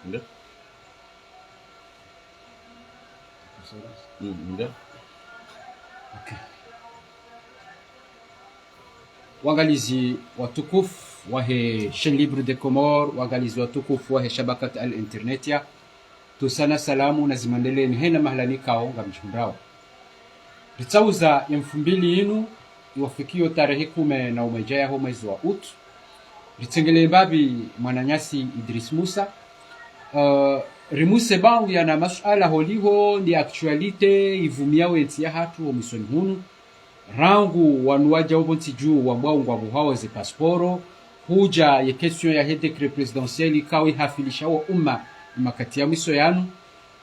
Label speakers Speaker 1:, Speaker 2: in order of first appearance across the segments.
Speaker 1: Ndio. Ndio.
Speaker 2: Okay. Wangalizi watukufu wahe chaîne libre de Comores, wangalizi watukufu wahe shabakat al-internetia, tusana salamu na zimandele ni hena mahalani kao nga mchundrawa. Ritauza ya 2000 inu iwafikio tarehe 10 na umejaya ho mwezi wa Ut. Ritengele babi Mwananyasi Idris Musa. Rimuse bangu ya na masuala holiho ni actualite ivumia wenzi ya hatu wa misoni hunu. Rangu wanuwaja ubonti juu wa mbao ngwa buhawa ze pasporo. Huja ye question ya he decret presidentiel ikawi hafilisha wa umma makati ya miso yanu.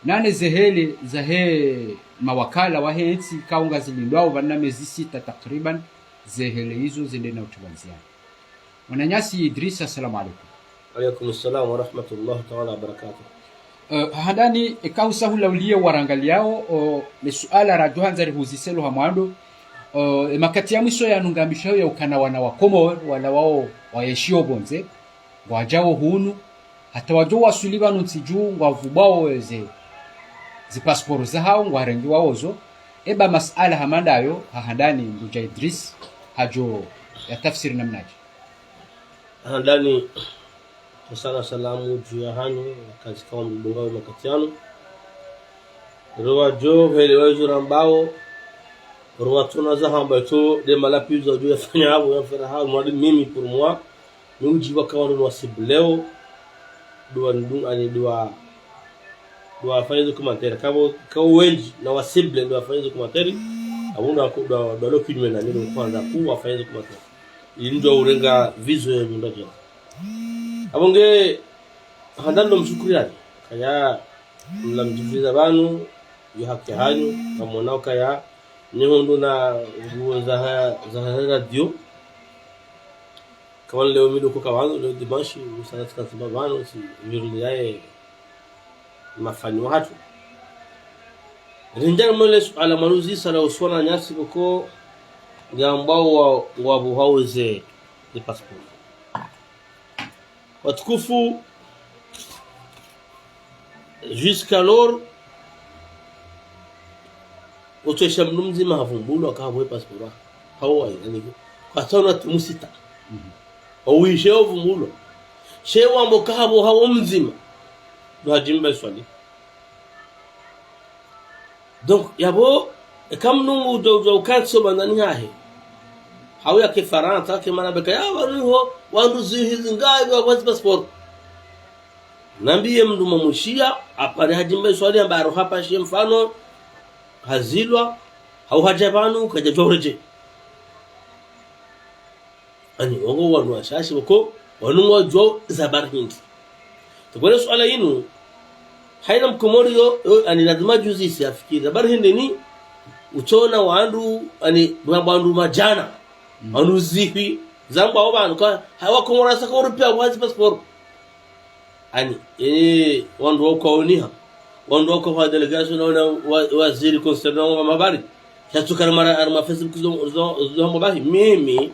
Speaker 2: Nane zehele zahe mawakala wa he enti kaunga zilindwao vana mezi 6 takriban zehele hizo zile na utubanziani. Mwananyasi Idris, assalamu alaikum.
Speaker 3: Alaikum assalam wa rahmatullahi ta'ala wa barakatuh.
Speaker 2: Hadani ikahu sahula uliye warangaliao le suala rajuhanza rihuziselo hamwando makati ya mwiso ya nungambishayo ya ukana wana wa Comores wala wao wayeshio bonze wajao hunu hata wajo wasuliba nuntiju ngwavubao ze pasporo za hao ngwarengi waozo eba masala hamandayo hahandani nduja Idris hajo ya tafsiri namnaji.
Speaker 3: Handani sana salamu juu ya hanyu kazi kama mbungawe makatiano rowa jo velewe jurambao rowa tuna za hamba to de malapizo juu ya fanya hapo ya fara hapo mwadi mimi pour moi ni ujiwa kawa ndo wasibleo dua ndung ani dua fanya commentaire kawo wengi na wasible dua fanya commentaire abunda ko do document na nilo kwanza ku fanya commentaire injo urenga vizo ya ndoja abonge handando mshukuriani kaya mlamjiviza banu yo haki hanyu kamonao kaya nihondo na nguo za radio kama leo mido kwa wangu leo dimanche usana tukasema banu si mirudi yae mafanyo hatu rinjana mole ala manuzi sala uswana nyasi koko ngambao wa buhauze de passport watukufu jusqu'alors utosha mnumzima havumbulu akahabwe passport hawa yani kwa sababu tumusita owishe ovumbulo shewa mokabo hawo mzima ndo hajimba swali donc yabo kam nungu do ukatso bandani hahe hawa ke Faransa ke manabeka ya wanuho wandu zihizi ngai wa passport nambie mndu mamushia apare hajimba swali ambaro hapa shi mfano hazilwa au hajabanu kaja joreje ani wango wanu ashashi wako wanu wajo zabar hindi tukole swala inu haina mkomorio ani lazima juzi siafikiri zabar hindi ni uchona wandu ani wandu majana anu zihi zamba wabanu kwa hawa Komora saka urupia wazi passport ani wandu wako oniha wandu wako kwa delegation na waziri concernant wa mabari yatukana mara arma Facebook zo mabahi mimi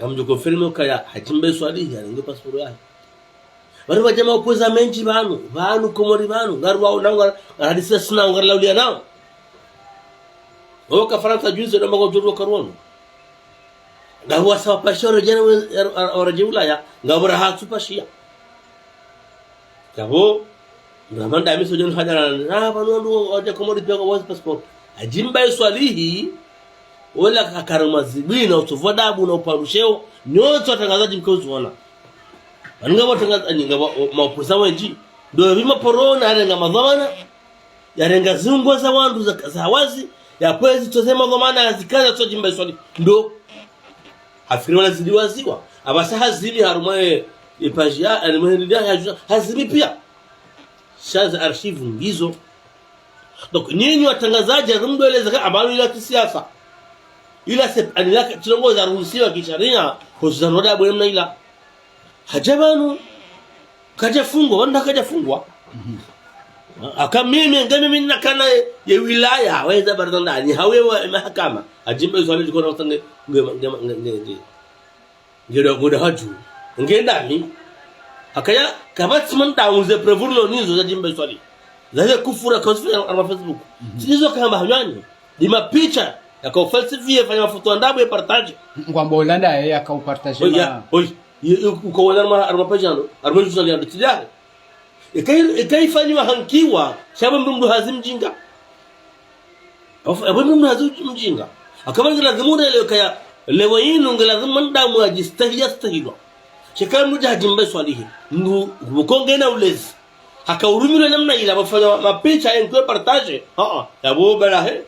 Speaker 3: namjo confirme kaya hajimbe swali ya ndio passport yake bari wajama opoza menji banu Komori banu garwa nangwa hadisa sina ngarla ulia nao waka Faransa juzi na mago joro karwono gawa sawa pashoro jana orajula ya ngabura hatu pashia kabo ndamanda amiso jon hadara na banu oje Komori pia kwa passport ajimba swalihi wala kakaruma zibina utovodabu na uparusheo nyoto atangazaji mkozuona ananga watangaza ngaba maopuza wenji ndio bima porona arenga madhamana yarenga zungwa za wandu za wazi ya kwezi tozema dhamana azikaza tojimba swali ndo afiri wala zidiwaziwa abasa hazili harumae ipajia alimwendia hazili pia shaza archive ngizo donc nyinyi watangazaji rumdoeleza habari ila kisiasa ila anilaka tulongoza ruhusiwa kisharia kuzanoda bwana mna ila hajabanu kajafungwa wanda kajafungwa akamimi ngami nakana ya wilaya waweza baradani hawewa mahakama ajimbe swali liko na utange ngema ngeda haju ngenda mi hakaya kabati manda uze prevurlo nizo za jimba swali zaje kufura kwa Facebook sizo kama hanyanyo ni mapicha yakaufalsifie fanya mafoto ndabu ya partage
Speaker 2: ngwambo Holanda yeye akaupartage
Speaker 3: oi uko wala armapajano armajuzali ndo tijari ikaifanywa hankiwa sababu mndu hazimjinga afu mndu hazimjinga akabanza lazima ile kaya lewa yinu ngelazimu ndamu ajistahiyastahilwa shekara mndu hajimba swalihi ndu bukongena ulezi hakaurumile namna ile bafanya mapicha yenkwe partage yabo balahe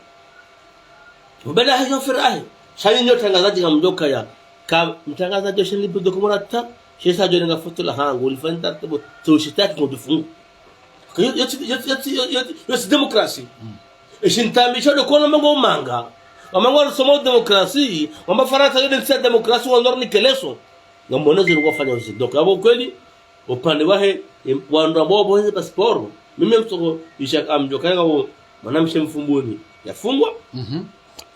Speaker 3: yofirahi shani nyo tangazaji ngamjoka ya ka mtangazaji shini bido kumurata shesa jone ngafoto la hangu ulifanya taratibu tushitaki kudufungu yosi demokrasi ishintamisha do kona mango manga wamango somo demokrasi wamba farata ile nsia demokrasi wanzorni keleso ngambonezi ngofanya usidoka abo kweli upande wahe wandu ambao boheze pasiporo mimi msoko isha amjoka ngabo mwanamshe mfumbuni yafungwa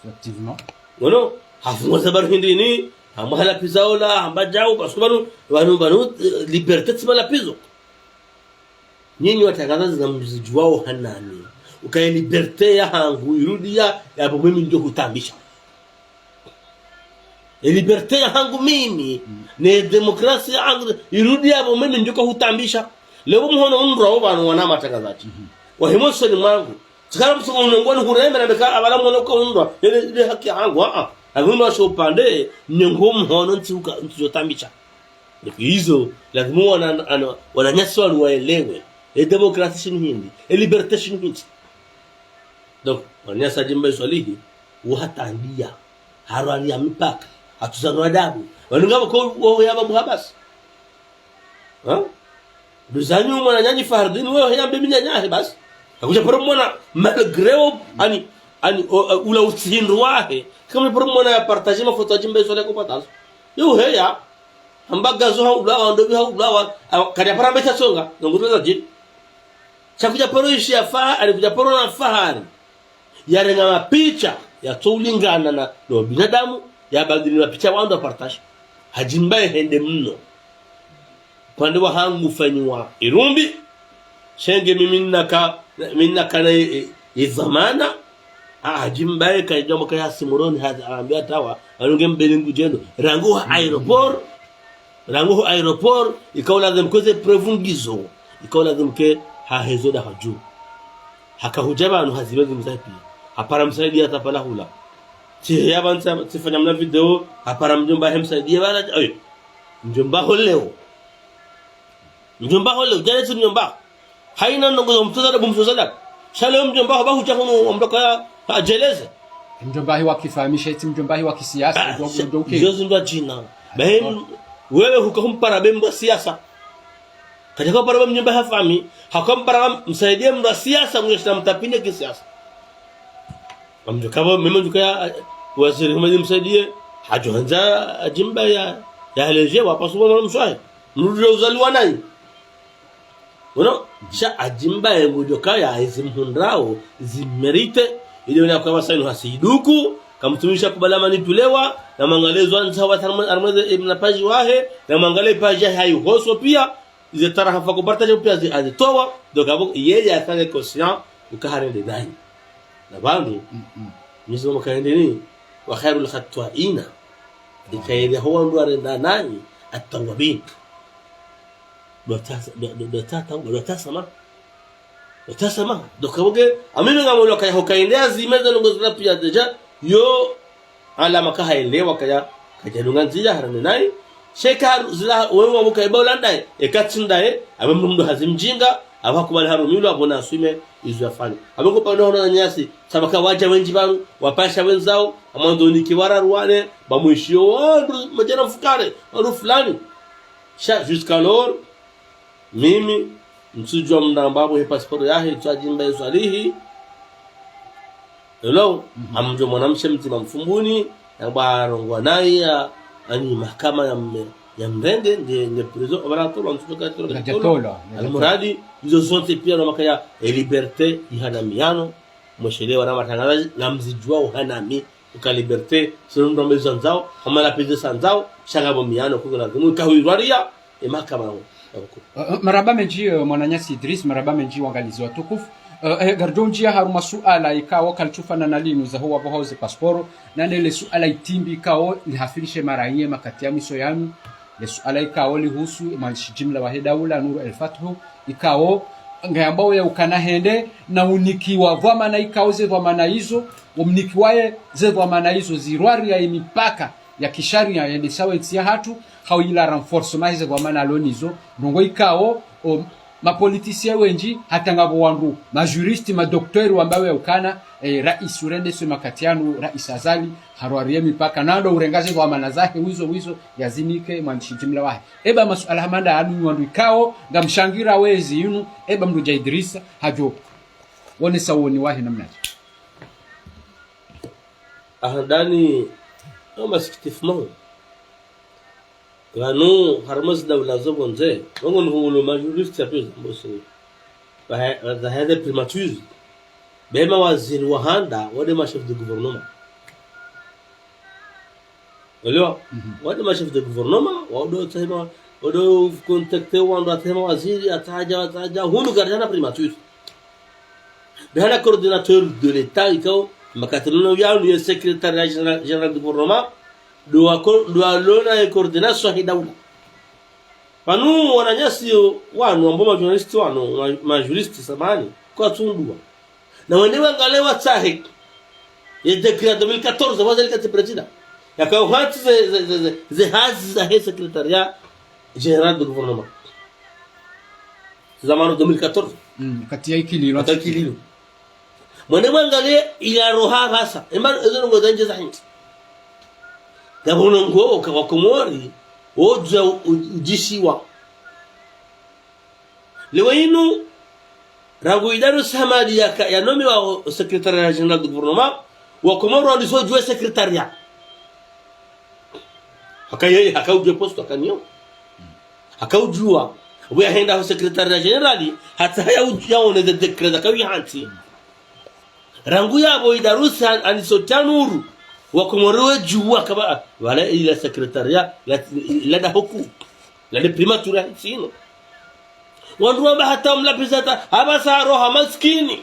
Speaker 2: effectivement
Speaker 3: wono hafungwa sababu hindini amhala pizaola ambajao kwa sababu banu liberté tsima pizo nyinyi watangazaji za mziji wao hanani ukae liberté ya hangu irudia ya mimi ndio kutambisha liberté ya hangu mimi ne demokrasia yangu irudia ya mimi ndio kutambisha leo mhono unro banu wana matangazaji wa himoso ni mwangu sikara msongo unongoni hurembe na beka abala mwono ko unro ile haki yangu Agumba shopande nyongo mhono ntuka ntujotambisha. Hizo lazima wananyaswa waelewe. Demokrasia hindi, liberté hindi. Donc wananyasa jimba swalihi uhatandia harali ya mipaka atuzano adabu. Wanungaba ko wao yaba muhabas. Bizanyu mwana nyanyi fardini wewe yambe minyanyahe basi. Akuja poromona malgré ani ula usindwahe kama poromona ya partage mafoto jimba swale ko patazo. Yo heya ambaga zo ulawa ndo biha ulawa kaja parambe chasonga ngoteza jini. Chakuja poroishi ya faha alikuja porona fahari. Yarenga mapicha ya tulingana na no binadamu ya badili mapicha wando partage. Hajimbaye hende mno. Pande wa hangu fanywa irumbi shenge mimi naka na izamana hajimbaye kaijoma kaya simuroni haambia tawa anunge mbelingu jeno rangu aeroport ikaula demkoze prevungizo ikaula demke hahezoda haju hakahujaba anu hazibezi mzapi hapara msaidia tapana hula yabanza sifanya mna video hapara mjomba hemsaidia bana mjomba holeo jale tu mjomba haina ndongo mtoza bumtoza shalom mjomba haba huchakunu omdoka ajeleze
Speaker 2: mjomba hi wakifahamisha eti mjomba hi wa kisiasa ndio okay
Speaker 3: jozo ndo jina bahem wewe hukampara bemba siasa katika para mjomba hafami hakampara msaidie mra siasa mwisha mtapinde kisiasa amjokaba mimi njukaya waziri msaidie hajoanza ajimba ya haleje wapasu wana mswahi mrudi uzaliwa nani Wono sha ajimba yengujoka ya izimhundrao zimerite ile ni kwa saini hasiduku kamtumisha kubalama nitulewa na mangalezo anza wa armeze ibn paji wahe na mangale paji hayo hoso pia ize taraha fa kubartaje pia azitowa dokabo yeye afanye conscient ukaharende dai na bandu nizo makaendeni wa khairul khatwaina ikaide huwa ndo arenda nani at-tawabin dotasama dokaboge amimi ngamolo kaya hokaendea zimeza ngozira pia deja yo ala makaha elewa kaya kajanunga nzija harane nai sheka zila wewe wabuka ibolanda ekatsindae amemndu hazimjinga abakubali harumilo abona aswime izo afanye abako pano na nyasi sabaka waja wenji banu wapasha wenzao amando nikiwara ruane bamuishio wandu majana mfukare wandu fulani jusqu'alors mimi msujwa mnambabu he passport yahe twajimba yeswalihi hello amjo mwanamshe mtima mfumbuni yabarongwa naye ani mahakama ya mrende nde prison obaratolo mtutoka tolo almuradi hizo zote pia na makaya liberté ihanamiano mshelewa na matangazaji na mzijwa uhanami uka liberté sio mbezo nzao kama la peze sanzao shagabo miano kwa lazima kahirwaria mahakama
Speaker 2: maraba menji mwananyasi Idris maraba menji wangalizi watukufu garjonjia haruma suala ikawa kalchufana na linu za huwa bohoze pasporo na nele suala itimbi ikawa lihafirishe maraiye makati ya miso yanu le suala ikawa lihusu malishijimla wa hedaula nuru el-fathu ikawa ngayambao ya ukana hende na unikiwa vwamana ikawa ze vwamana hizo umnikiwaye ze vwamana hizo zirwari ya mipaka ya kisharia ya nisawe tia hatu hawila renforcement ze vwamana alonizo nongo ikawa mapolitisia wenji hata ngabo wandu majuristi madoktori ambawe ukana rais urende se makatianu rais azali harwarie mipaka nando urengaze kwa maana zake wizo yazimike mwandishi jimla wahi eba masuala hamanda anu wandu ikao ngamshangira wezi yunu eba mruja Idrisa hajo wone sawoni wahi namna
Speaker 3: ahadani ama sikitifmo Ganu harmas dawla zobonze ngon hulu majoriste apes mbosi ba hada primature bema waziri wa handa wade ma chef de gouvernement elewa wade ma chef de gouvernement wado tema wado contacte wando tema waziri ataja hulu gardana primature bena coordinateur de l'état iko makatino yalu ya secrétaire général du gouvernement doa lona ya coordination hidaula panu wananyasi wanu ambao majoriste wanu majoriste samani kwa tundua na wenyewe ngalewa tahe ya decret 2014 wazali kati president yakao hati ze hazi za secretariat général du gouvernement zamano 2014
Speaker 2: kati ya ikililo
Speaker 3: mwenyewe ngale ila roha hasa ema ezo ngodanje za hinti Gabono ngo kwa Komori oja ujishiwa lewainu raguidaro samadi ya nomi wa secrétaire général du gouvernement wa Komoro aliso jua secrétariat hakauje posto akanyo hakaujua we henda ho secrétariat général hata yaone de decret akawi hanti rangu yabo idarusa anisotanuru wakomorowe juwa kaba wala ila secretariat la da huku la de primatura sino wandu wamba hata mlapizata habasa roha maskini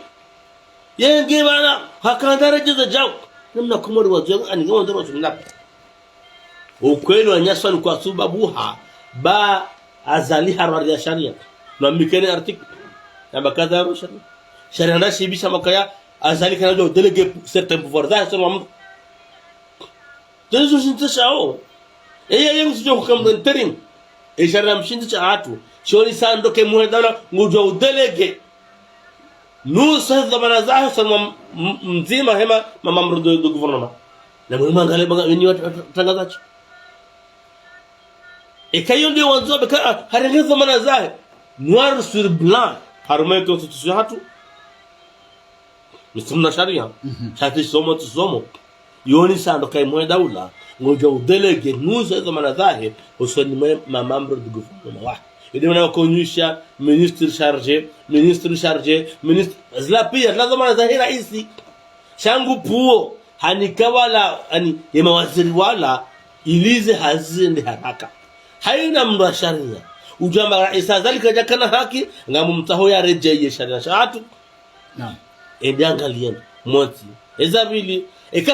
Speaker 3: yenge bana hakandara jeza jaw namna komoro wazo ani ngondo wazo mlapa ukweli wanyaswa ni kwa sababu ba azali harwari ya sharia na mikene article na kadaro sharia na shibisha makaya azali kana do délégué certain pouvoir da so Dezo sintashao. Yengu sijo kukamrenterin. Sharia mshindi cha hatu. Shoni sando ke muhedana ngujo udelege. Nusa dhamana zaho sana mzima hema mamamro do gouvernement. Na mwema ngale banga wenyewe tangazachi. Kayo ndio wanzo beka harenge dhamana zaho. Noir sur blanc. Harume constitution hatu. Misumna sharia. Hati somo. Yoni sando kai muhedana ngojo udelege nusa dhamana zaho usoni mamamro do gouvernement wa. Ndio wanakonyesha ministre chargé zla pia lazima zahira hizi shangu puo hanikawala ani ya mawaziri wala ilize hazinde haraka haina mra sharia ujamba rais azalika jakana haki ngamumtaho ya rejeye sharia shatu naam angalia moti ezabili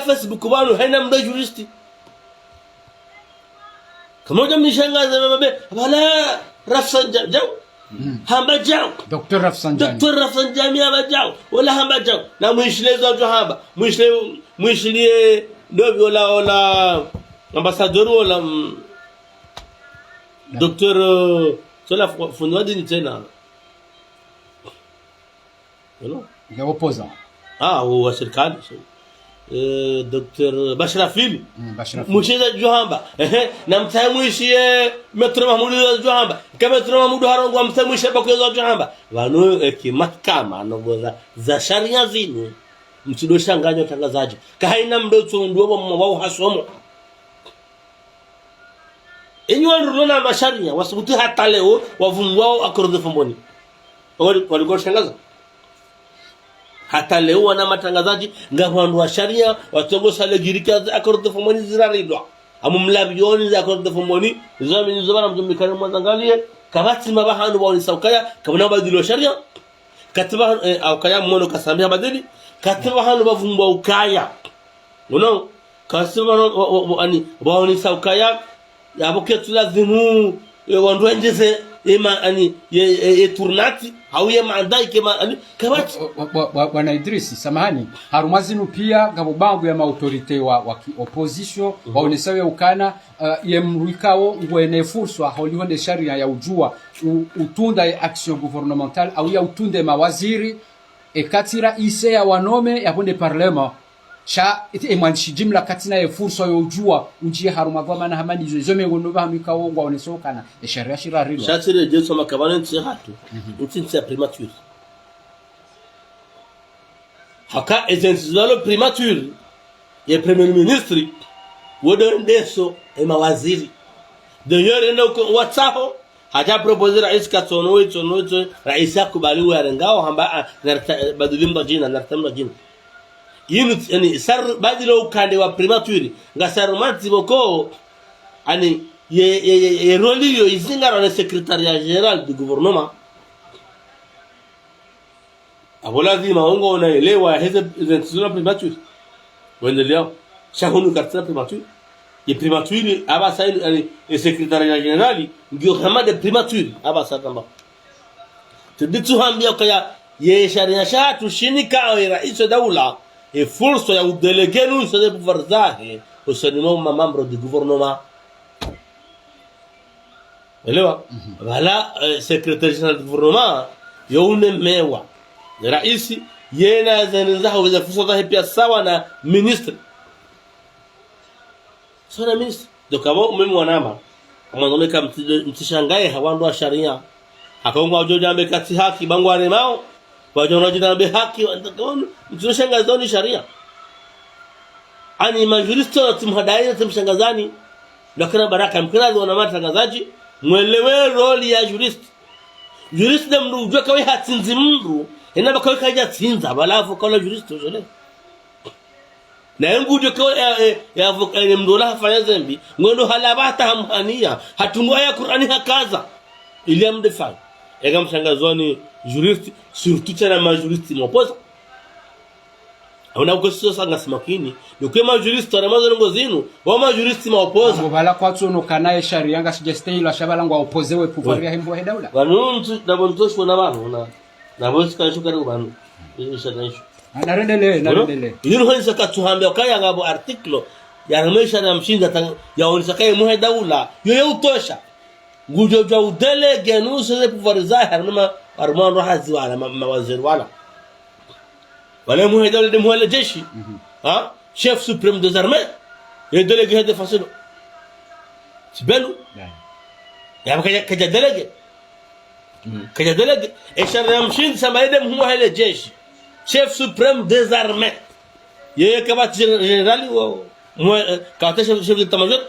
Speaker 3: Facebook bano haina mra juristi kama jamu nishangaza mabe wala Rafsanjani hamba jao
Speaker 2: Dr. Rafsanjani hamba jao wala hamba jao na mwishileza watu hamba mwishilie dobi wala ambassadeur wala Dr. Sola Funwadi ni tena ya opposant
Speaker 3: wa serikali Dr. Bashrafil Mushida Johamba na mtamwishie Metro Mahmud Johamba kama Metro Mahmud harongo mtamwishie bakoza Johamba wano kimakama nogoza za sharia zinu mtido shanganyo tangazaji kaina mdoto nduo mwao hasomo enywa rulona masharia wasubuti hata leo wavumwao akorodo fomboni walikuwa shangaza hata leo wana matangazaji ngawandu wa sharia watongosa legirika akorodo fomoni ziraridwa amumlabioni za akorodo fomoni zamini zobana mtumikana mwanangalie kabati mabahanu wa unisawkaya kabana badilo sharia katiba au kaya mmono kasambia badili katiba hanu bavumbwa ukaya uno kasiba ani wa unisawkaya yaboke tulazimu wandwenjeze ema ani ye turnati au ye maandai kema ani kabati
Speaker 2: bwana Idrisi samahani harumazinu pia gabo bangu ya autorite wa opposition waonesawe ukana ye mruikao ngwene furso holihonde sharia ya ujua utunda ya action gouvernementale au ya utunde mawaziri ekatira ise ya wanome ya bonde parlement cha emwanshi jimla katina ye furso yo ujua unjie harumagwa mana hamani zo mengono ba mikao ngwaonesokana sharia shirarilo
Speaker 3: shatire je soma kabane ntse hatu ntse primature haka ezenzalo primature ye premier ministre wodo ndeso e mawaziri d'ailleurs ndo watsaho haja proposer rais katono rais akubaliwa arengao hamba badilimba jina nartamla jina yinu yani sar badilo ukande wa primature ngasar matiboko ani ye roli yo izingara na secrétariat général du gouvernement abolazi maongo unaelewa hizo zinazo primature wendelea shahunu kartana primature ye primature aba sai ani secrétariat général ndio kama de primature aba satamba tuditu hambia kaya ye sharia shatu shinika au rais wa daula e furso ya udelegué nous de pouvoir zahe usanimo mamambro du gouvernement elewa wala secrétaire général du gouvernement yone mewa rais yena zanzaho weza furso zahe pia sawa na ministre sana ministre dokabo umeme wanama kama ndoneka mtishangae hawandu wa sharia akaongwa ujojambe kati haki bangware mao wajono jinabe haki mtushangazani sharia ani majuristo tumhadai tumshangazani lakini baraka mkirazi wana matangazaji mwelewe roli ya jurist dem nujua kawe hatinzi mndu inaba kawe kaja tinza balafu kala juristo jole na yangu ndio kawe ya avoka mdola hafanya zambi ngondo halabata hamhania hatungoa ya Qur'ani hakaza ili amdefai ega mshangazani juriste surtout tena majuriste mopoza ona ukoso sanga simakini yuko majuriste na mazo ngozinu wa majuriste mopoza
Speaker 2: bala kwa tsono kanaye sharia nga suggeste ilo shabala ngwa opozewe pouvoir ya himbo hedaula
Speaker 3: banuntu dabontoshwe na bana na bosi kanshuka ndo bana ishanisho
Speaker 2: narendele
Speaker 3: yinu hanisa katuhambia kaya ngabo article ya ramesha na mshinda ya onisa kaya muhedaula yo utosha ngujo ja udelegue nous de pouvoir zahir numa armano hazi wala mawaziri wala muhedaula de muhele jeshi ha chef suprême des armées et délégué de façon tibelu ya kaja délégué et sharia mshinda samaide muhele jeshi chef suprême des armées yeye kama général kawata chef d'état-major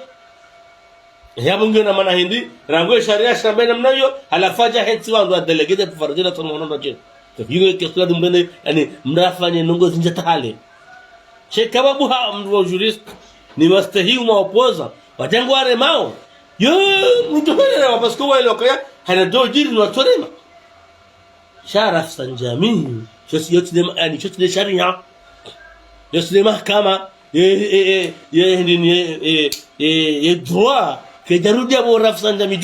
Speaker 3: yabu na mana hindi rango sharia shambena mnayo alafaja hetsi wandu wa delegate kufarajina tono na je yigo ke kula dumdene yani mrafanye nongo zinja tahale shekaba buha mwa jurist ni mastahi uma opoza watengo are mao yo mutofele na pasko wale okaya hana dojiri na torema sharaf sanjami chosi yote dem yani chosi de sharia yote de mahkama ye hindi ye droit ke jarudia bo rafsan jami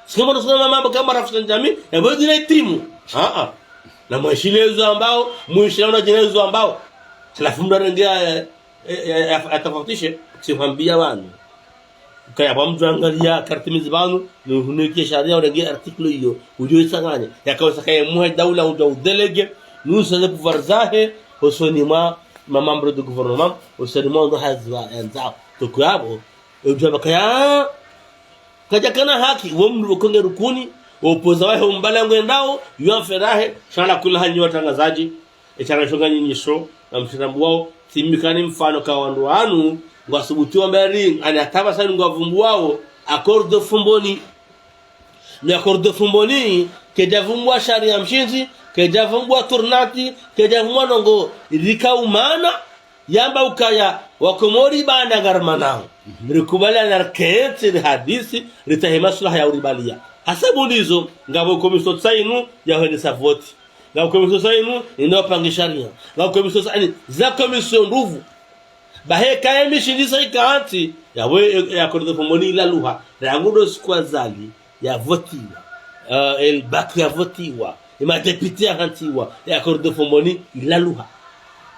Speaker 3: sema nasema mambo kama rafsan jami hebu zile timu na mwishilezo ambao mwishilezo jinezo ambao alafu mdo rengia atafatishe sifambia bana kaya bamtu angalia kartimizi banu ni hunike sharia rengia article hiyo ujue sanganya yakaweza kaya muhe daula udelegue nous de pouvoir zahe osonima mamambro du gouvernement osonima ndo hazwa enza tukwabo ujaba kaya kaja kana haki womru konge rukuni opoza wahe umbalango endao yuaferahe shala kula hanyi watangazaji echana shonga nyinyiso na mshirambu wao timikani mfano kawandu anu ngwasubutiwa mberi ani ataba sani ngwavumbu wao accord de fumboni ni accord de fumboni kejavumbwa sharia mshinzi kejavumbwa turnati kejavumbwa nongo rika umana yamba ukaya wa Komori bana garmanao rikubala na kete hadisi ritahema sulaha ya uribalia hasabu ndizo ngabo komiso tsainu ya hende savoti ngabo komiso tsainu ino pangisharia ngabo komiso tsainu za komiso nduvu bahe kaya mishindisa ikanti yawe ya kordo pomoni la luha rangudo skwazali ya votiwa el bak ya votiwa ima deputy ya hantiwa ya kordo pomoni la luha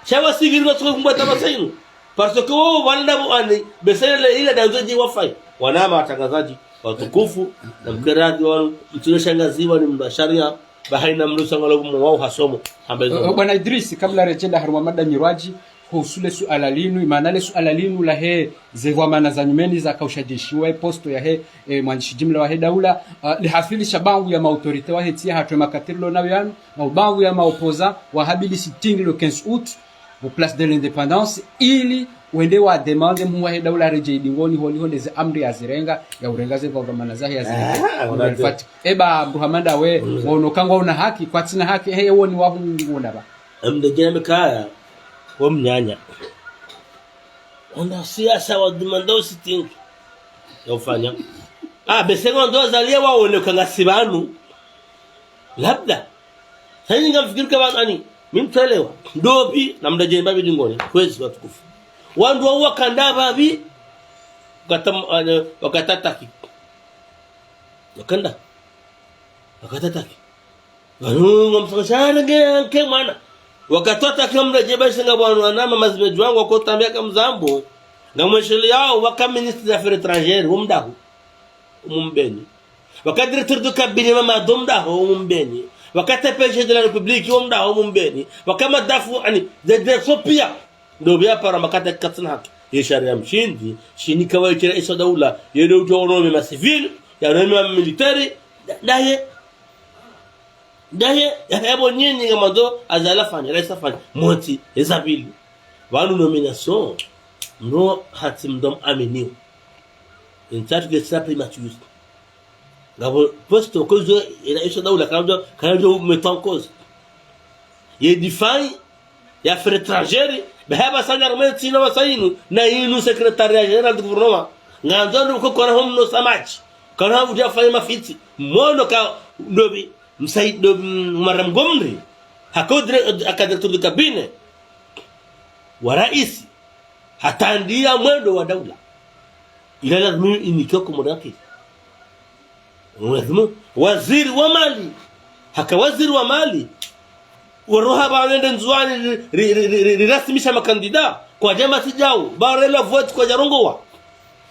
Speaker 3: shawa sigiri no kumbata masainu parce que wanda muani besele ile danzoji wafai wanama watangazaji watukufu na mkeraji wao mtunoshangaziwa ni mbasharia bahaina mlusangalo wao hasomo ambazo
Speaker 2: bwana Idris kabla rejenda haruma mada nyirwaji husule suala linu imanale suala linu la he zewa mana za nyumeni za kaushajishiwa posto ya he mwandishi jimla wa he daula lihafili shabangu ya maautorite wa he tia hatwe makatirlo na yanu mabangu ya maopoza wa habili sitting le 15 août au place de l'indépendance ili wende wa demande muwa he daula reje idingoni holi honde ze amri ya zirenga ya urenga ze kwa mana za ya zirenga fati eba Muhammad we wono kangwa una haki kwa tina haki he woni wa ngunda ba
Speaker 3: amdegena mekaya wa mnyanya onda siasa wa demande sitting ya ufanya besengo ndo zalia waone kanga sibanu labda sasa ngafikiri kama ani mimtelewa ndobi na mdaje mbabi dingoni kwezi watukufu wandu wa kandaba bi wakatataki wakatataki wanu msakashana ke mwana wakatota kamra jebashinga bwana anama mazimeju wangu wako tambia kama mzambo ngamweshele yao wakaministre za affaires étrangères umdahu umumbeni wakadirecteur du cabinet mama domdahu umumbeni wakati PG de la République umdahu umumbeni wakama dafu ani de sopia ndio bia para makata katsina haki ya sharia mshindi shini kawaii cha rais wa daula yeye utoonome ma civil ya nome military daye yabo nyinyi kama ndo azala fanya rais afanya moti ezabili wanu nomination no hatim dom ameniu intatu ke sa primature ngabo posto kozo rais wa daula kanjo meton cause ye define ya affaires étrangères bahaba sanya rumeti na wasainu na inu secrétariat général du gouvernement nganzo ko kona homno samachi kana uja fanya mafiti mono ka ndobi msaido maram gomri hakodre akadirecteur du cabinet wa rais hatandia mwendo wa daula ila lazima inikio komodaki lazima waziri wa mali waziri wa mali waroha baende nzwani rirasimisha makandida kwa jama tijao barela vote kwa jarongowa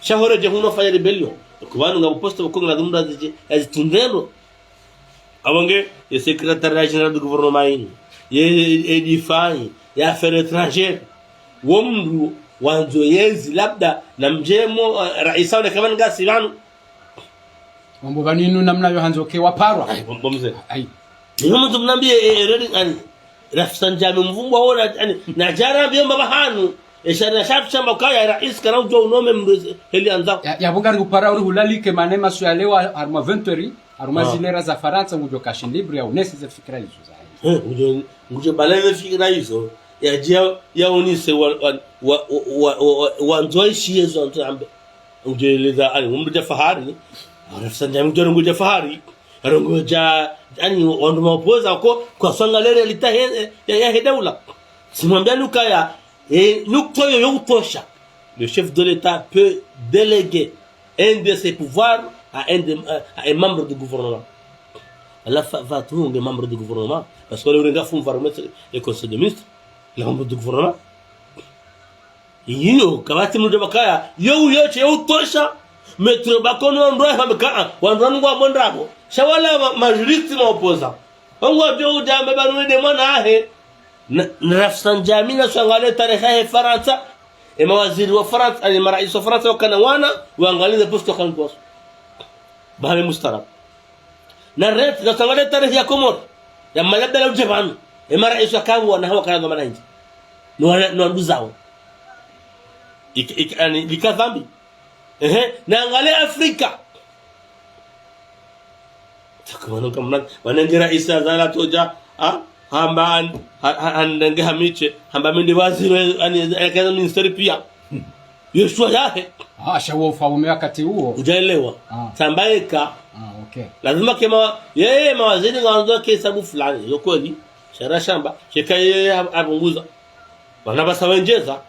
Speaker 3: shahore je huno fanya rebellion kubanu ngaposta bukonga na dumda zije azitundendo abange ye secrétaire général du gouvernement ye edifai ya affaires étrangères womru wanzo yezi labda na mjemo raisa wale kama ngasi banu
Speaker 2: mambo baninu namna yo hanzoke waparwa
Speaker 3: bomze ai niyo mtu mnambie reading ani rafsanjami mvungwa wona ani na jara biomba bahanu eshara shafu chamba kaya rais kana ujo unome mreze heli anza
Speaker 2: ya bugari kupara uri hulalike manema su yalewa arma 20 arma zilera za Faransa ujo kashin libre ya unesi za fikra hizo za
Speaker 3: ujo balene fikra hizo ya jia ya unise wa nzoishi hizo antambe ujo leza ani umruja fahari rafsanjami ujo fahari arongoja ani wandu mapoza kwa swanga lere litahe ya hedaula simwambia lukaya nuktoyo yotosha le chef de l'état peut déléguer un de ses pouvoirs à un membre du gouvernement la va tout un membre du gouvernement parce que le renga font remettre le conseil des ministres le membre du gouvernement iyo kabati muje bakaya yoche yotosha metro bakono ndo hamka wandu ngwa mondrago shawala majorité maopoza ngwa byo jambe banu de manahe na Rafsanjami na swangale tarehe ya Faransa mawaziri wa Faransa ani marais wa Faransa wakana wana waangalie posto kango bahame mustarab na ret na swangale tarehe ya Komoro ya malabda la Japan marais wa kabu wana hawa kana ndo mananji no nduzao ani likadhambi na angalia Afrika takwano kama wanangira isa zala toja hamba andenge hamiche hamba mindi waziri ani ministeri pia Yeshua yake
Speaker 2: shawo ufaume wakati huo
Speaker 3: ujaelewa tambaeka
Speaker 2: okay
Speaker 3: lazima kama yeye mawaziri ngaanza hesabu fulani yo kweli shara shamba shika yeye apunguza wana basa wenjeza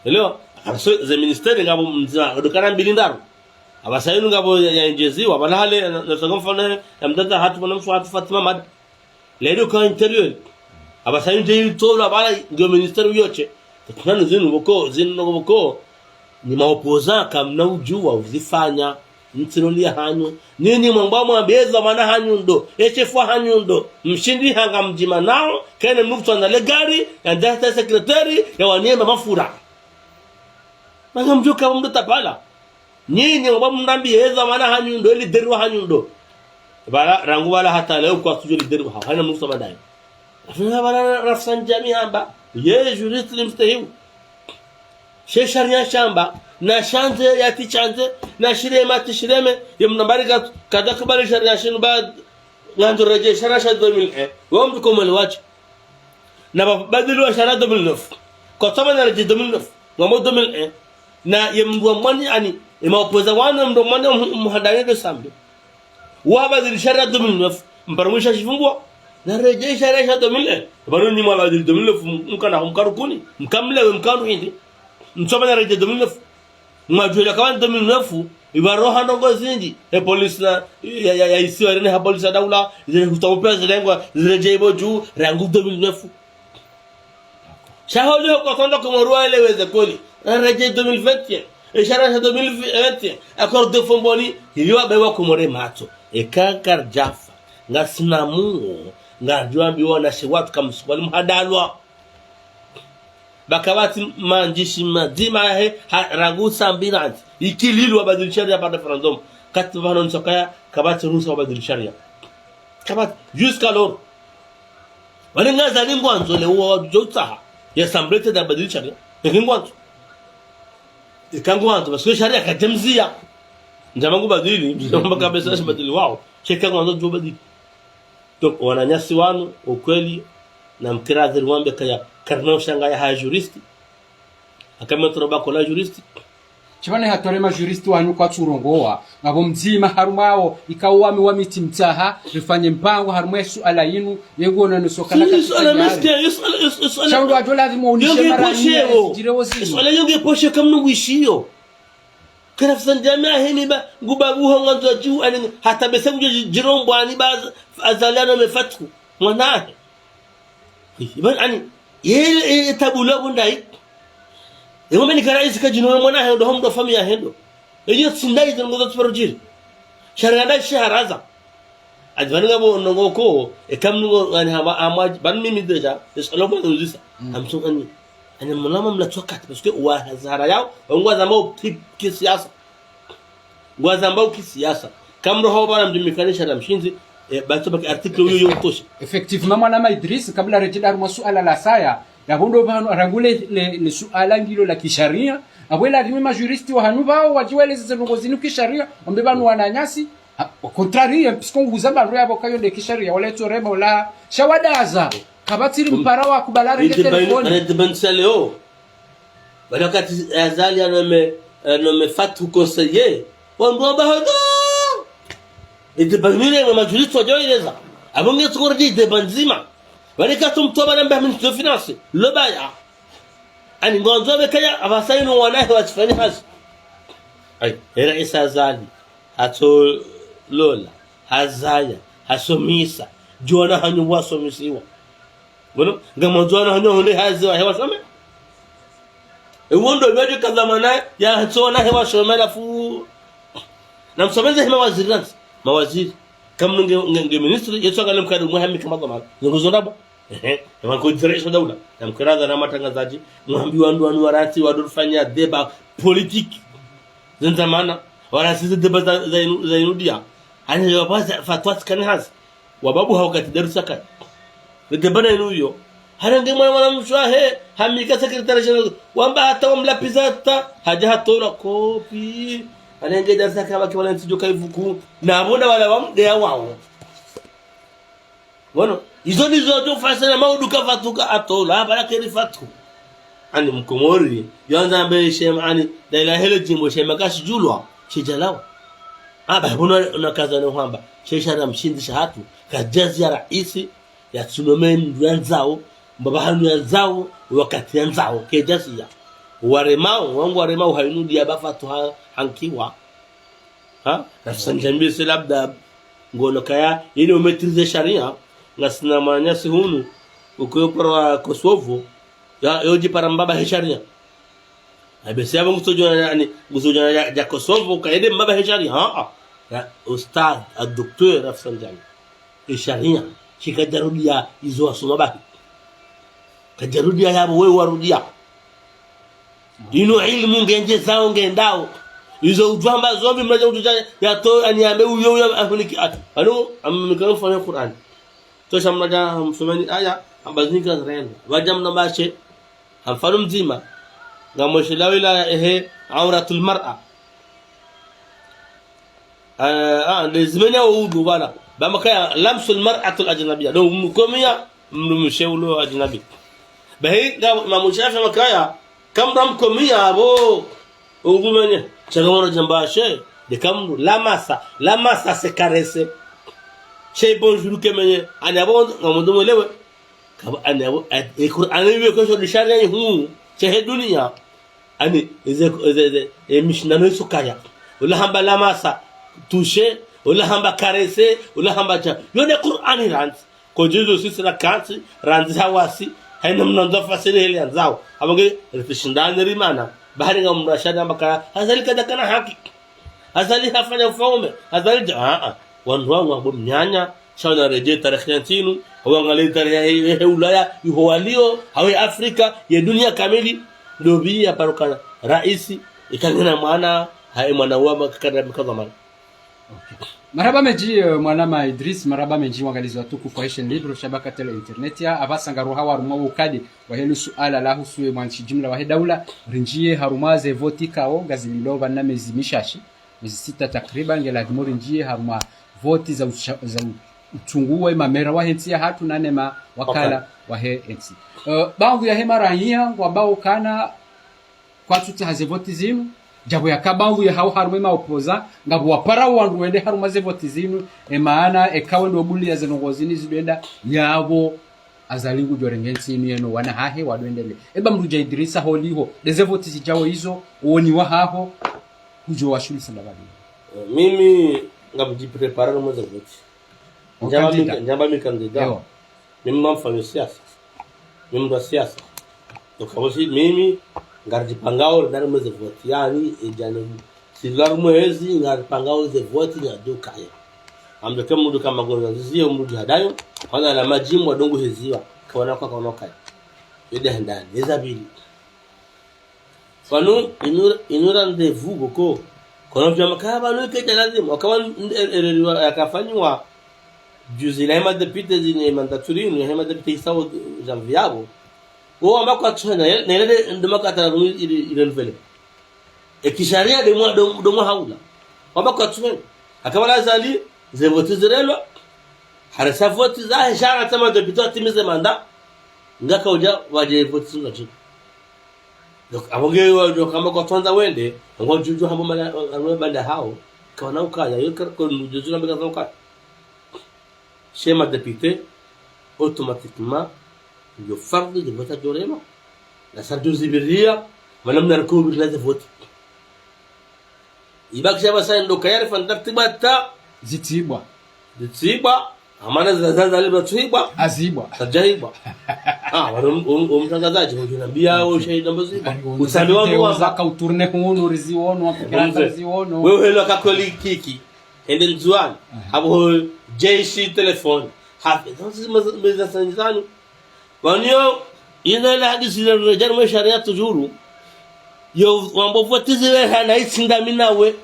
Speaker 3: elewa akaso ze ministeri ngabo mzima odokana mbilindaro abasayinu ngabo yaenjeziwa bana hale nasanga mfano ya mdada hatu bana mfu hatu Fatima Mad leo kwa interior abasayinu je tola bala ndio ministeri yote tunano zinu boko ni maopoza kamna ujua uzifanya mtirolia hanyu nini mwamba mwabeza mana hanyu ndo echefu hanyu ndo mshindi hanga mjima nao kene mnuktu andale gari ya data sekretari ya waniema mafura manga mjuka mndo tapala nini mwamba mnambi heza mana hanyu ndo ili derwa hanyu ndo bala rangu bala hata leo kwa sujo ili derwa hana mnuktu madai afina bala rafsan jami hamba ye jurist limstahiu she sharia shamba na shante ya tichante na shirema tishireme yemnabarika kada kubali sharia shinu ba ngando reje sharia 2001 wao mko wacha na badilu wa sharia 2009 kwa tama na reje 2009 ngamo 2001 na yemwa mwani ani imaopoza wana ndo mwani muhadani do sambe wa badilu sharia 2009 mparmusha shifungwa na reje sharia 2001 bado ni mwa badilu 2009 mkana mkarukuni mkamle mkanu hindi msoma na reje 2009 mwajua kama 2009 ibaroha ndongo zinji police na ya isiwa rene ha police daula zile hutaupa zilengwa zile jaibo juu rangu 2009 shaholi kwa kwenda kumorua ile weze kweli reje 2020 ishara 2020 accord de fomboni hiyo bewa kumore mato ekakar jafa ngasinamu ngajua biona shi watu kama swali mhadalwa bakawati manjishi madima rangu sambiranti ikililwa badil sharia par referendum katvano nsokaya kabati rusa badil sharia kabati jusqu'à l'heure walinga zali ngwanzo le wo jotsa ya sambrete da badil sharia ngwanzo ikangwanzo baswe sharia katemzia njamangu badili njamba kabisa badili wao cheka ngwanzo jo badili donc wananyasi wanu ukweli na mkiradhi wambe kaya karno shanga ya juristi akametro bako la juristi
Speaker 2: chibane hatorema juristi wanyu kwa turongoa ngabo mzima harumao ikawami wa miti mtaha rifanye mpango harumo suala yinu yengona nosokana
Speaker 3: suala mestia
Speaker 2: shauri wa dola lazima unishe mara jirewo zinu
Speaker 3: suala yoge poshe kamnu wishio karafsan jamia hini ba gubabuho nganzo juu ani hata besemu jirombo ani ba azaliano mefatu mwanahe iban ani ye tabula bundai ngombe ni karaisi kajino mwana hendo homdo famia hendo ejo sindai ngozo tperojir sharada shaharaza advani ngabo ngoko ekamngo ani hama amaj ban mimi deja esalo bo ndisa amso ani mulama mlatsokat parce que wa hazara yao ngwa zambao kisiasa ngwa zambao kisiasa kamro ho bana mdimikanisha na mshinzi bato baki article hiyo yotosha
Speaker 2: effectivement mwana Idris kabla rejidar masuala la saya ya bondo bano rangule le suala ngilo la kisharia abwela adimi juristi wa hanubao wajiweleze zinongozini kisharia ombe bano wananyasi au contraire puisqu'on vous a barré avocat de kisharia wala torema wala shawadaza kabatiri mparawa kubalare telefoni
Speaker 3: ana debansaleo balakati azali anome fatu conseiller wando bahado idebanyire wa majuriste wajoeleza abonge tsordi debanzima walika tumtoba namba ministre de finance le baya ani ngonzo bekaya abasayino wanahe wasifani hasi ay era isazali hato lola hazaya hasomisa jona hanyu wasomisiwa bono ngamo jona hanyu honde haziwa hewa some ewondo byaje kazamana ya hatsona hewa shomela fu namsomeza hema waziransi mawaziri kama nge ministry yetu ngale mkadu muhammi kama kama ngozo ndabo kama ko direction daula na mkiraza na matangazaji muhambi wandu warati wadufanya deba politique zinzamana wala sisi deba za inudia ani yapaza fatwa kan haz wababu hawakati darusa kan deba na inuyo harange mwana mshwahe hamika secretary general wamba hata wamlapiza hata haja hatora kopi anenge darasa kama kiwala ntijoka ivuku na abona wala wamde wao Bueno, hizo ndizo tu fasana mauduka fatuka atola bala keri fatu. Ani mkomori yanza ambaye shema ani daila hele jimbo shema kashi julwa chijalawa. Aba huno na kaza ni kwamba sheshara mshindisha hatu kajazi ya raisi ya tsunomen nzao mbaba hanu nzao wakati nzao kejazi ya waremao wangu waremao hainudi ya bafatu hankiwa ha nasanjambie se labda ngono kaya ili umetrize sharia ngasina manyasi hunu ukuyokora Kosovo ya yoji para mbaba he sharia abese abo ngusojo ya Kosovo kaide mbaba he sharia ya ustad الدكتور Rafsanjani sharia shikajarudia izo asomabaki kajarudia yabo wewe warudia ino ilmu ngenje zao ngendao izo ujamba zombi mnaja utuja ya to aniambe uyo afuniki anu amekano fanya Qur'an to shamnaja msomeni aya ambazinika zrenda wajamna bashe hamfaru mzima ngamoshilawila auratul mar'a lazimena wudu wala bama kaya lamsul mar'atul ajnabiyya do mkomia mnumsheulo ajnabi bahi mamushafa makaya kamra mkomia abo ungumenya chagamora jambashe de kam lamasa se caresse chez bonjour kemenye ani abo ngamondo lewe kaba ani abo ani we ko so lishari hu che dunia ani eze mishnano sukaya wala hamba lamasa toucher wala hamba caresser wala hamba cha yone Qur'ani rant ko jesu sisra kanti rant hawasi haina mnando fasiri ile nzao abage refishindani rimana bahari ngamrashada mbaka azali kada kana haki azali hafanya ufaume azali wandu wangu mnyanya shauna reje tarehe ntinu wangali tarehe Ulaya yuho walio hawe Afrika ya dunia kamili dobia parukana raisi ikangena mwana hai mwana wa makakada mkazamana.
Speaker 2: Okay. Maraba meji mwanama Idris maraba meji wangalizi watuku Fashion Libre shabaka tele internet ya abasanga roha waruma ukadi wahelu suala la husuwe mwanchi jumla wahe daula rinjie harumaze voti kao gazililova na mezi mishashi mezi 6 takriban ngela rinjie haruma voti za uchunguwe mamera wahe ntia hatu nanema wakala wahe nti bangu ya hema rahia wabao kana kwa tuti haze voti zinu jabo ya kabangu ya hao harumema opoza ngabo wapara wandu wende harumaze voti zinu maana ekawe ndo buli ya zenongozini zibenda yabo azalingu jorengensi inu yeno wana hahe waduendele eba mruja Idrisa holiho leze voti zijawo hizo uoni wa haho hujo wa shuli salabadi
Speaker 3: mimi ngabo jiprepara no moza voti njamba mi kandida mimi mamfanya siasa mimi ndo siasa dokabosi mimi ngarjipangao ndani mweze voti yani ejana silaru mwezi ngarjipangao ze voti ya dokaya amdoke mundu kama gonza zio mundu hadayo kwanza na majimu wadongo heziwa kaona kwa yede ndani ezabili fanu inura ndevu boko kono vyama kaba no keja lazima akawa yakafanywa juzi la hema depute zine mandaturi hema depute sawo janviabo o ambako atshana nele ndoma katara ile vele ekisharia de mwa haula ambako atshana akabala zali ze voti zirelo harasa voti za heshara tama depute atimize manda ngaka uja waje voti sunga tu donc aboge wajo kama kwa tonza wende ngo juju hambo banda hao kawana ukaya yo ko juju na bega ukaya schéma député automatiquement le farde de vote dorema la sardu zibiria manam na ko bi la vote ibak shaba sa ndo kayar fandaktibata
Speaker 2: zitibwa
Speaker 3: amana zazaza liba tuibwa
Speaker 2: azibwa
Speaker 3: sajaiba mtangazaji unaniambia wewe shahidi mbaziba usabi wangu
Speaker 2: wazaka uturne huno riziono wakikiranga riziono
Speaker 3: wewe helo kakoli kiki ende nzuani abo jeshi telefone hapo sasa meza sanjani wanio ina la hadisi ile rejar mwa sharia tujuru yo wambo votize hana isinda minawe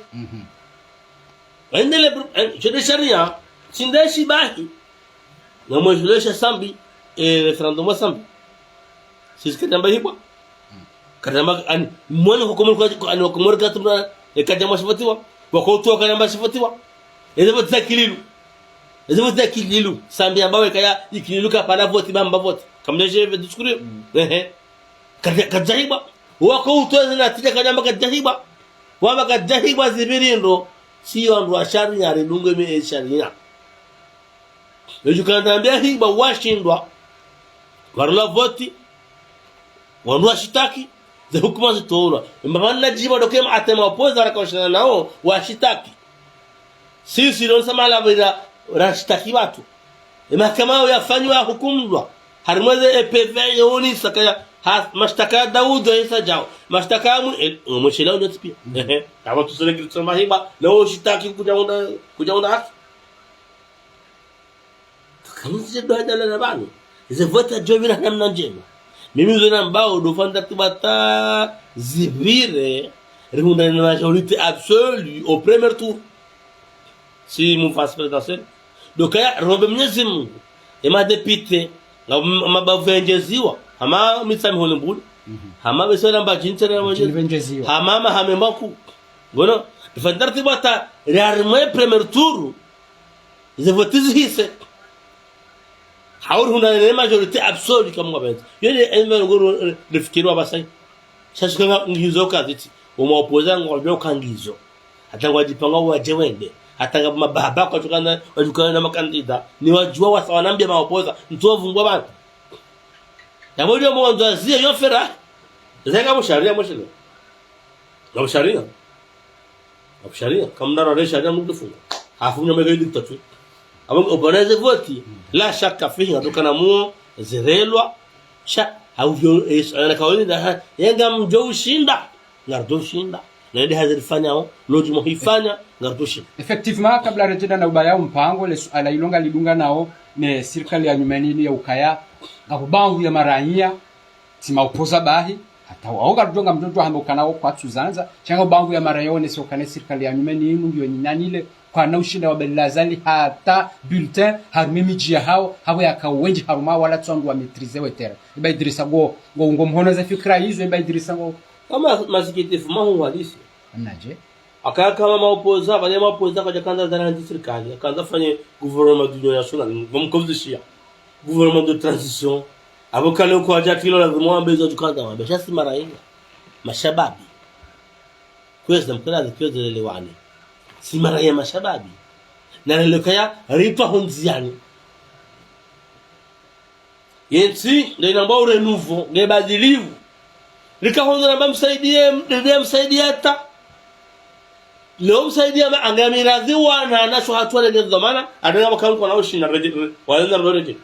Speaker 3: endele chede sharia sindeshi bahi na mwelesha sambi referendum sambi sisi kamba hibwa kadamba ani mwana hukumu kwa ani hukumu katuna ekaja mashafatiwa wako tu kanamba shafatiwa ile votiza kililu Ezo vote kililu sambi ambawe kaya ikililu ka pana vote bamba vote kamja je diskuri kajahiba wako utoze na tija kanyamba kajahiba waba kajahiba zibirindo sio ndo ashari ya redunge me sharia ejukandambia hiba washindwa warula vote wanua shitaki za hukuma zitoulwa mbana jiba dokema atema opoza wakaoshana nao washitaki sisi ndio sema la bila rashitaki watu mahakama yafanywa hukumwa harimweze EPV yoni sakaya mashtaka Daud Isa jao mashtaka mshilao ndio pia kama tuseme kitu hiba leo shitaki kujaunda haki kama sisi doa na bani ze vote jovina namna njema mimi ndio ambao dofanda tibata zivire rihunda na majorité absolue au premier tour si mon face présidentiel donc ya rombe Mwenyezi Mungu ema depite na mabavenjeziwa ama mitsami holembuli ama besona mbajintere
Speaker 2: Mwenyezi
Speaker 3: ama hamembaku ngono dofanda tibata rarme premier tour ze vote zihise haur huna na majority absolue kama mwabenza yeye enve ngoro lifikirwa basai shashika ngizo kaziti umaopoza ngojwa kangizo atangwa jipanga waje wende atanga mababa kwa tukana na makandida ni wajua wasawanambia maopoza ntovungwa bana yamodi mwanzo azia yofera zeka musharia mushile na musharia kama ndara resha jamu kufunga afunya megedi tatu abo obaneze voti la shaka fihi atokana muo zerelwa sha au ana kauli da yenga mjo ushinda ngardo ushinda na ndio hazifanya loji mohifanya ngardo ushinda
Speaker 2: effectivement kabla rejeda na ubaya mpango le ala ilonga lidunga nao ne serikali ya nyumanini ya ukaya ngabangu ya marahia tima opoza bahi hata waoga donga mtoto hamba kanao kwa tuzanza changa bangu ya marayone sio kana serikali ya nyumanini ndio nyinyanile kwa na ushinda wa belazali hata bulletin harmimi jia hao yakawenji haruma wala tsandu wa maîtriser wetera iba Idrissa ngo mhono za fikra hizo iba Idrissa ngo
Speaker 3: kama masikitifu mahu halisi
Speaker 2: anaje
Speaker 3: akaya kama maopoza bale maopoza kwa kanda za ndio serikali akaanza fanye gouvernement d'union nationale vamkomzishia gouvernement de transition abokale kwa jakilo la mwambe za tukanda mabesha si maraia mashababi kweza mkala zikiweza lelewani si mara ya mashababi na lelekaya ripa honziani yensi ndio inamba ure nouveau ngebadilivu likahonza namba msaidie hata leo msaidia angamirazi wana anasho hatua ile dhamana adanga makamu kwa nao shina wala reje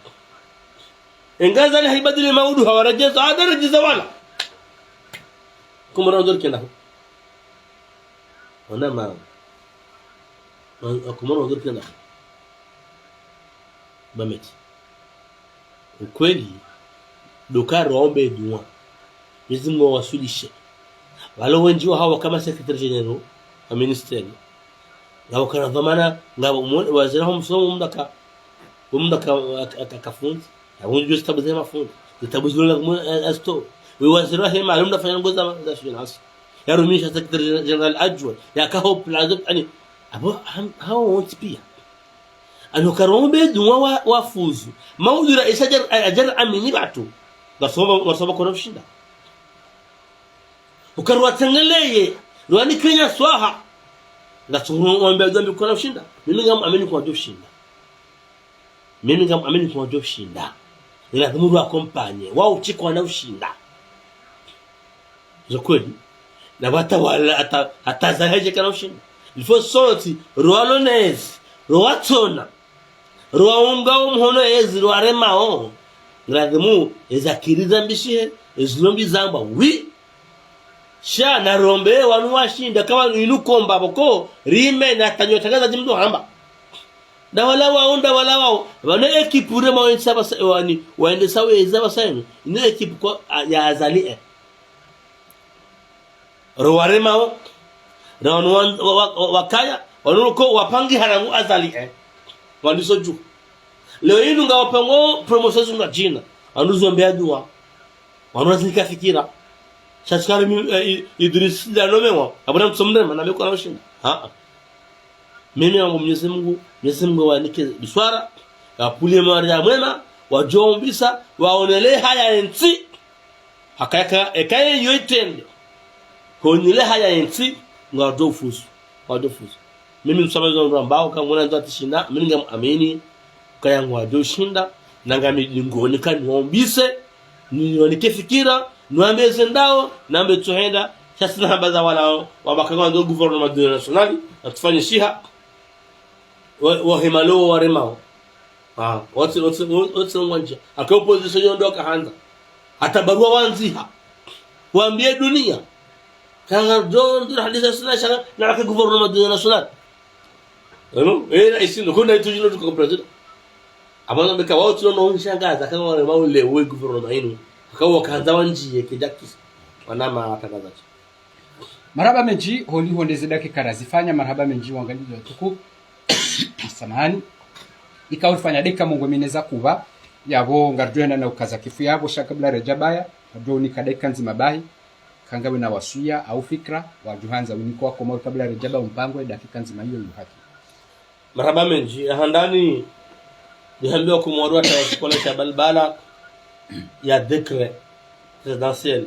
Speaker 3: engaza ni haibadili maudu hawarejeza adarejeza wala kumara ndio kenda wana ma akumana ndio kenda bameti ukweli dokaro waombe dua Mungu wasulishe wale wengi hawa kama secretary general wa ministeri ngao kana dhamana ngao waziri hao msomo mndaka akafunzi au ndio stabu za mafunzo stabu zile asto wewe waziri hema alumda fanya ngoza za shule yarumisha secretary general ajwa yakaho plazo yani abo hao wote pia anokarombe dua wafuzu maudura isajar ajar amini batu gasoma kwa kushinda ukarwa tangaleye rwani Kenya swaha ngatungwa mwambia dhambi kwa kushinda mimi ngam amini kwa kushinda ila dhumuru akompanye wao uchiko na ushinda zokweli na watawala atazaje kana ushinda ilifo soti rwalonezi rwatona rwaunga umhono ezi rwaremao ngrademu ezakiriza mbishe ezilombi zamba wi sha na rombe wanu washinda kama inukomba boko rime na tanyotangaza jimdo hamba da wala wao wana ekipure mawe saba wani waende sawe zaba saino ina ekipu kwa ya azali rwaremao rawanu wakaya wanuko wapangi harangu azali wandiso juu leo hii nga wapango promotion na jina anuzo mbea dua wanazika fikira shashkari Idris da nomewa abuna msomre maname kwa ushinda mimi na Mwenyezi Mungu waanike biswara apulie mari ya mwema wajombisa waonele haya enti hakaka ekaye yoitende honile haya enti ngadofusu mimi msamazo ndo ambao kama mwana ndo atishinda mimi ngamuamini kaya ngwado shinda nanga midingoni kaniombise nionike fikira niambeze ndao nambe tuhenda sasa nabaza wala wabakanga ndo gouvernement national atufanye shiha wa himalo wa remao what's wanja aka opposition yondoka hanza hata barua wanziha waambie dunia kanga ndo hadiza sana na aka gouvernement national rais ndo kuna itujino tuko president abana beka wao tunaona nshangaza kama wale maule we gouvernement yenu akawa kaanza wanjie kijakis wanama atangaza
Speaker 2: marhaba menji holi hondeze dakika razifanya marhaba menji wangalizo tuku samahani ikaufanya dakika mungu mineza kuba yabo ngarduenda na ukaza kifu yabo shakabla rejabaya ado ni kadaka nzima bahi kangawe na wasuya au fikra wajuhanza uniko wako mwa kabla rejaba mpango dakika nzima hiyo yuhaki
Speaker 3: marhaba menji handani niambiwa kumwarua tawakolesha balbala ya decret présidentiel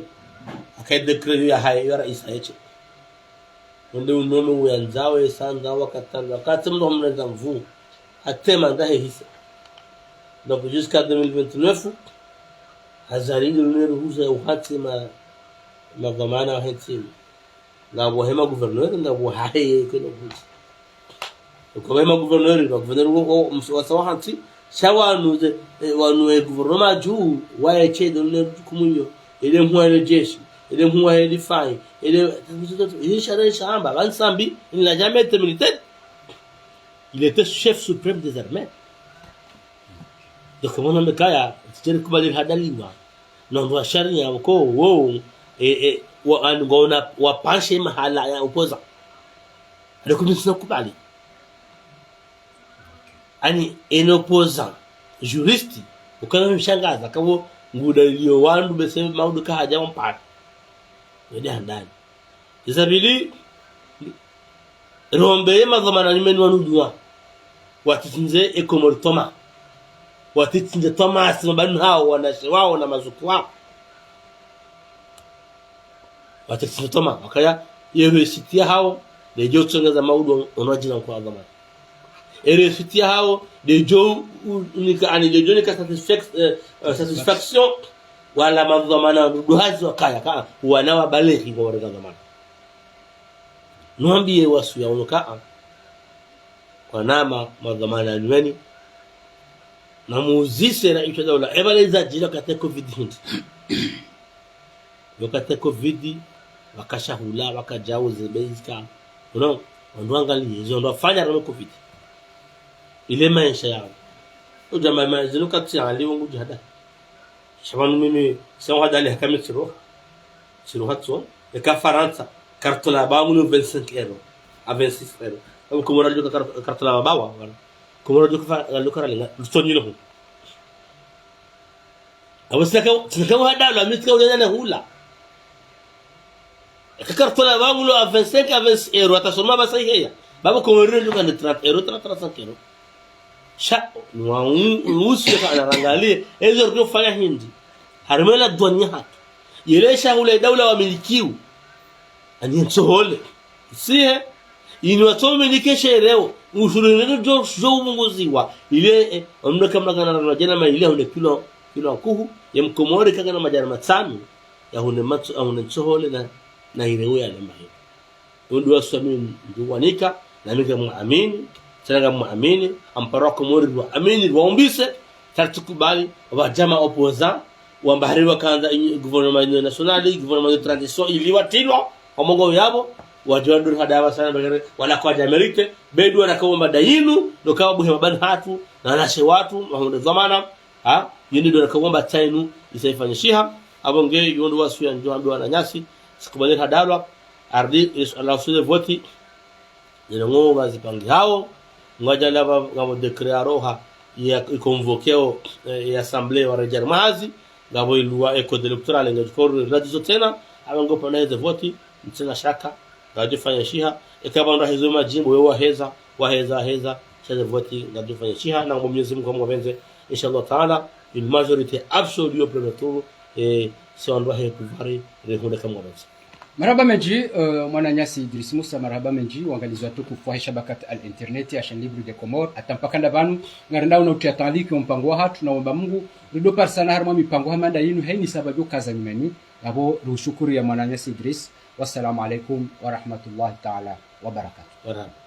Speaker 3: akai decret ya hayo rais ayeche ndio unome uyanzawe sanza wakatanga katemdo mneza mvu atema ndahe hisa donc jusqu'à 2029 hazari ile ruhusa uhati ma dhamana hatimu na bohema gouverneur na bohaye kuna buti ukawema gouverneur wa hanti shawanu wanu gouvernement juu waeche de kumuyo ile mwa jeshi ile mwa ile fai ile shamba bansambi il n'a jamais été militaire il était chef suprême des armées donc mon homme kaya tiri kubali hadaliwa ndo sharia wako wao ngona wapashe mahala ya upoza ndio kubali ani enopoza juristi ukana mshangaza kama nguda iliyo wandu besema maudu ka haja mpata ndio handani isabili rombe madhamana nimeni wanudwa watitinze ekomortoma watitinze Thomas mabanu hao wanashe wao na mazuku wao watitinze Thomas wakaya university hao ndio tsongeza maudu onajina kwa dhamana university hao ndio unika ani ndio nika satisfaction wala madhamana duhazi wakaya kama wanawa balehi kwa warega dhamana nuambie wasu ya unukaa kwa nama madhamana nyweni na muuzise na isha dola ebaleza jila kate covid hindi wakate covid wakashahula wakajauze bezika unaona ndo angalie hizo ndo fanya na covid ile maisha yao ujamaa mazinu kati ali wangu jihada shabanu mimi sawa dali kama siro hatso eka faransa kartola bamu 25 euro a 26 euro como radio kartola bawa wala como radio ka lokara linga stonyi no awasaka hada la mitka ulana hula eka kartola bamu a 25 a 20 euro atasoma basa hiya baba como radio ka 30 euro 35 euro sha nusu ka anaangalia hizo ndio fanya hindi harimela dunia hatu yelesha ule daula wa milikiu ani nsohole sihe ini watome nikeshe leo ushurene jo munguziwa ile omna kama kana na jana ma ile hunde kilo kuhu ya mkomore kanga na majana matano ya hunde matsu au nsohole na ile ya namba hiyo ndio wasami ndio wanika na mimi muamini tena muamini ampara komori wa amini waombise tatukubali wa jama opposa wa bahari wa kanza gouvernement national gouvernement de transition iliwatilwa omongo yabo wajodur hadawa sana bagere wala kwa jamerite bedu anakaomba dayinu ndo kawa buhe mabani hatu na nashe watu mahunde zamana yindi ndo anakaomba tainu isaifanya shiha abonge yondo wasu ya njo ambiwa na nyasi sikubali hadawa ardi is Allah sude voti ngo wazipangi hao ngoja laba ngamo declare roha ya convokeo ya assemblée wa rejer mahazi ngabo ilua code electoral ngajikoro radizo tena abango panaize voti mtsina shaka ngajifanya shiha ikaba ndo hizo majimbo wewe heza waheza heza chaze voti ngadufanya chiha na Mwenyezi Mungu amwenze inshallah taala une majorité absolue au premier tour et si on doit pouvoir rehunda kama mwenze.
Speaker 2: Marhaba menji mwananyasi Idris Musa, marhaba menji wangalizwa tukufu wa shabakat al-internet ya Chaîne Libre de Comores atampakanda banu ngaranda unaotia tandiki mpango wa hatu naomba Mungu rido parsana harma mipango hamanda yinu haini sababu kaza nyumani abo rushukuru ya mwananyasi Idris. Wassalamu alaikum wa rahmatullahi ta'ala wa barakatuh.